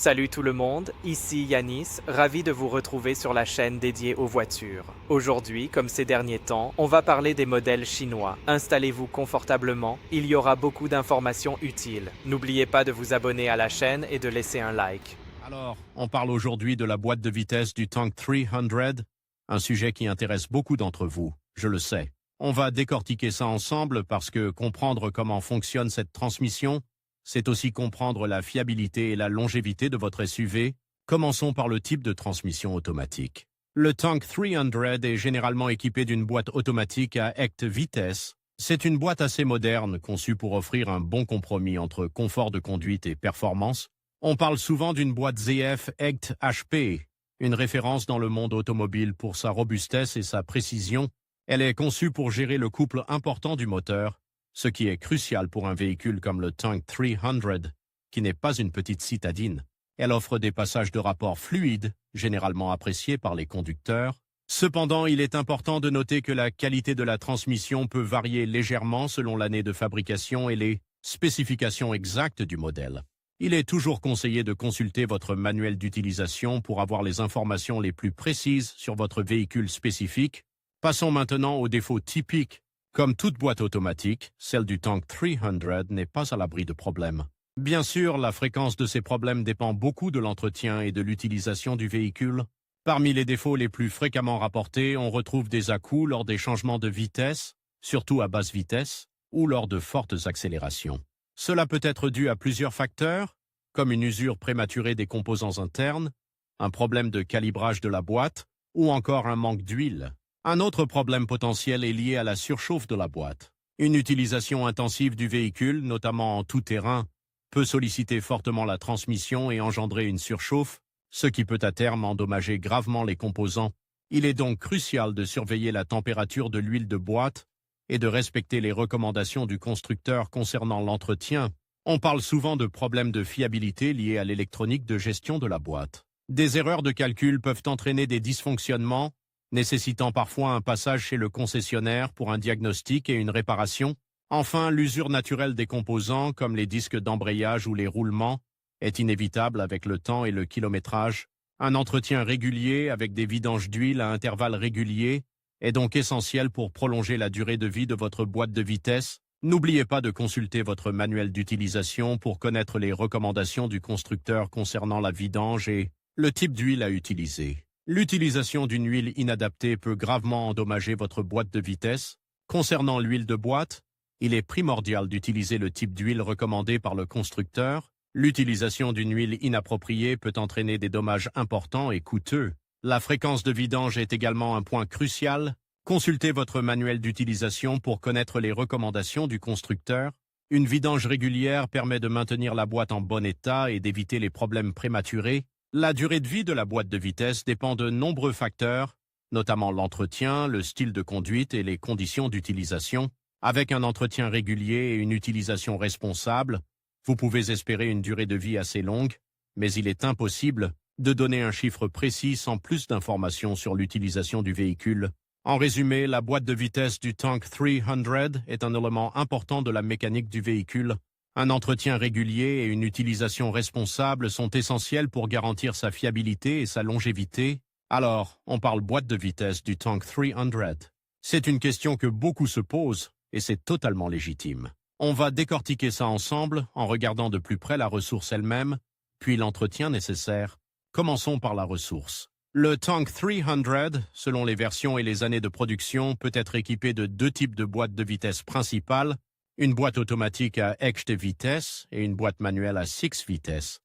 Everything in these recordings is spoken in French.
Salut tout le monde, ici Yanis, ravi de vous retrouver sur la chaîne dédiée aux voitures. Aujourd'hui, comme ces derniers temps, on va parler des modèles chinois. Installez-vous confortablement, il y aura beaucoup d'informations utiles. N'oubliez pas de vous abonner à la chaîne et de laisser un like. Alors, on parle aujourd'hui de la boîte de vitesse du Tank 300, un sujet qui intéresse beaucoup d'entre vous, je le sais. On va décortiquer ça ensemble parce que comprendre comment fonctionne cette transmission, c'est aussi comprendre la fiabilité et la longévité de votre SUV. Commençons par le type de transmission automatique. Le Tank 300 est généralement équipé d'une boîte automatique à ECT vitesse. C'est une boîte assez moderne conçue pour offrir un bon compromis entre confort de conduite et performance. On parle souvent d'une boîte ZF ECT HP, une référence dans le monde automobile pour sa robustesse et sa précision. Elle est conçue pour gérer le couple important du moteur, ce qui est crucial pour un véhicule comme le Tank 300, qui n'est pas une petite citadine. Elle offre des passages de rapport fluides, généralement appréciés par les conducteurs. Cependant, il est important de noter que la qualité de la transmission peut varier légèrement selon l'année de fabrication et les spécifications exactes du modèle. Il est toujours conseillé de consulter votre manuel d'utilisation pour avoir les informations les plus précises sur votre véhicule spécifique. Passons maintenant aux défauts typiques. Comme toute boîte automatique, celle du Tank 300 n'est pas à l'abri de problèmes. Bien sûr, la fréquence de ces problèmes dépend beaucoup de l'entretien et de l'utilisation du véhicule. Parmi les défauts les plus fréquemment rapportés, on retrouve des à-coups lors des changements de vitesse, surtout à basse vitesse, ou lors de fortes accélérations. Cela peut être dû à plusieurs facteurs, comme une usure prématurée des composants internes, un problème de calibrage de la boîte, ou encore un manque d'huile. Un autre problème potentiel est lié à la surchauffe de la boîte. Une utilisation intensive du véhicule, notamment en tout-terrain, peut solliciter fortement la transmission et engendrer une surchauffe, ce qui peut à terme endommager gravement les composants. Il est donc crucial de surveiller la température de l'huile de boîte et de respecter les recommandations du constructeur concernant l'entretien. On parle souvent de problèmes de fiabilité liés à l'électronique de gestion de la boîte. Des erreurs de calcul peuvent entraîner des dysfonctionnements, nécessitant parfois un passage chez le concessionnaire pour un diagnostic et une réparation. Enfin, l'usure naturelle des composants, comme les disques d'embrayage ou les roulements, est inévitable avec le temps et le kilométrage. Un entretien régulier avec des vidanges d'huile à intervalles réguliers est donc essentiel pour prolonger la durée de vie de votre boîte de vitesse. N'oubliez pas de consulter votre manuel d'utilisation pour connaître les recommandations du constructeur concernant la vidange et le type d'huile à utiliser. L'utilisation d'une huile inadaptée peut gravement endommager votre boîte de vitesse. Concernant l'huile de boîte, il est primordial d'utiliser le type d'huile recommandé par le constructeur. L'utilisation d'une huile inappropriée peut entraîner des dommages importants et coûteux. La fréquence de vidange est également un point crucial. Consultez votre manuel d'utilisation pour connaître les recommandations du constructeur. Une vidange régulière permet de maintenir la boîte en bon état et d'éviter les problèmes prématurés. La durée de vie de la boîte de vitesse dépend de nombreux facteurs, notamment l'entretien, le style de conduite et les conditions d'utilisation. Avec un entretien régulier et une utilisation responsable, vous pouvez espérer une durée de vie assez longue, mais il est impossible de donner un chiffre précis sans plus d'informations sur l'utilisation du véhicule. En résumé, la boîte de vitesse du Tank 300 est un élément important de la mécanique du véhicule. Un entretien régulier et une utilisation responsable sont essentiels pour garantir sa fiabilité et sa longévité. Alors, on parle boîte de vitesse du Tank 300. C'est une question que beaucoup se posent et c'est totalement légitime. On va décortiquer ça ensemble en regardant de plus près la ressource elle-même, puis l'entretien nécessaire. Commençons par la ressource. Le Tank 300, selon les versions et les années de production, peut être équipé de deux types de boîtes de vitesse principales, une boîte automatique à ECT vitesse et une boîte manuelle à 6 vitesses.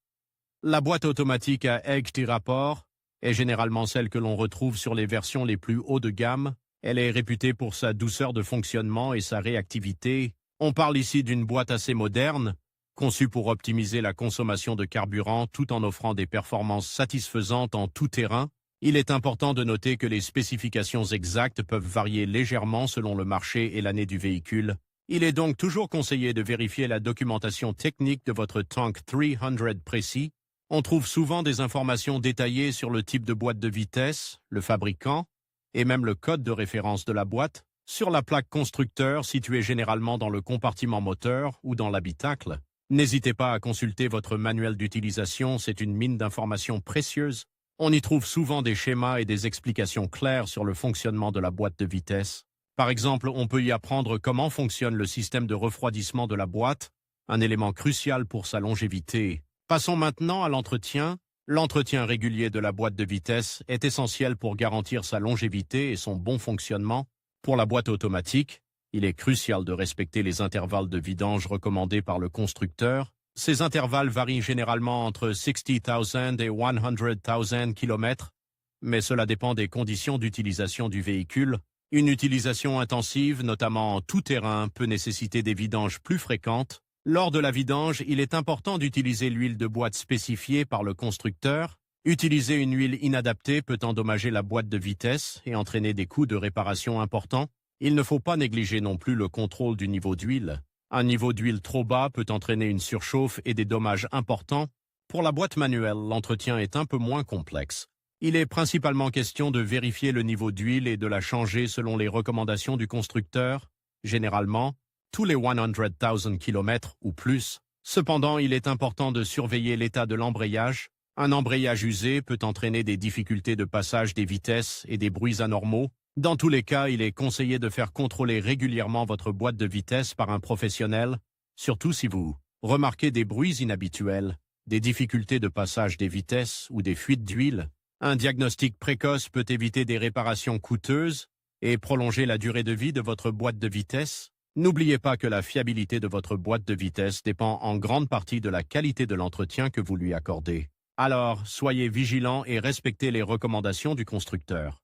La boîte automatique à ECT rapport est généralement celle que l'on retrouve sur les versions les plus haut de gamme. Elle est réputée pour sa douceur de fonctionnement et sa réactivité. On parle ici d'une boîte assez moderne, conçue pour optimiser la consommation de carburant tout en offrant des performances satisfaisantes en tout terrain. Il est important de noter que les spécifications exactes peuvent varier légèrement selon le marché et l'année du véhicule. Il est donc toujours conseillé de vérifier la documentation technique de votre Tank 300 précis. On trouve souvent des informations détaillées sur le type de boîte de vitesse, le fabricant, et même le code de référence de la boîte, sur la plaque constructeur située généralement dans le compartiment moteur ou dans l'habitacle. N'hésitez pas à consulter votre manuel d'utilisation, c'est une mine d'informations précieuses. On y trouve souvent des schémas et des explications claires sur le fonctionnement de la boîte de vitesse. Par exemple, on peut y apprendre comment fonctionne le système de refroidissement de la boîte, un élément crucial pour sa longévité. Passons maintenant à l'entretien. L'entretien régulier de la boîte de vitesse est essentiel pour garantir sa longévité et son bon fonctionnement. Pour la boîte automatique, il est crucial de respecter les intervalles de vidange recommandés par le constructeur. Ces intervalles varient généralement entre 60 000 et 100 000 km, mais cela dépend des conditions d'utilisation du véhicule. Une utilisation intensive, notamment en tout-terrain, peut nécessiter des vidanges plus fréquentes. Lors de la vidange, il est important d'utiliser l'huile de boîte spécifiée par le constructeur. Utiliser une huile inadaptée peut endommager la boîte de vitesse et entraîner des coûts de réparation importants. Il ne faut pas négliger non plus le contrôle du niveau d'huile. Un niveau d'huile trop bas peut entraîner une surchauffe et des dommages importants. Pour la boîte manuelle, l'entretien est un peu moins complexe. Il est principalement question de vérifier le niveau d'huile et de la changer selon les recommandations du constructeur, généralement tous les 100 000 km ou plus. Cependant, il est important de surveiller l'état de l'embrayage. Un embrayage usé peut entraîner des difficultés de passage des vitesses et des bruits anormaux. Dans tous les cas, il est conseillé de faire contrôler régulièrement votre boîte de vitesse par un professionnel, surtout si vous remarquez des bruits inhabituels, des difficultés de passage des vitesses ou des fuites d'huile. Un diagnostic précoce peut éviter des réparations coûteuses et prolonger la durée de vie de votre boîte de vitesse. N'oubliez pas que la fiabilité de votre boîte de vitesse dépend en grande partie de la qualité de l'entretien que vous lui accordez. Alors, soyez vigilants et respectez les recommandations du constructeur.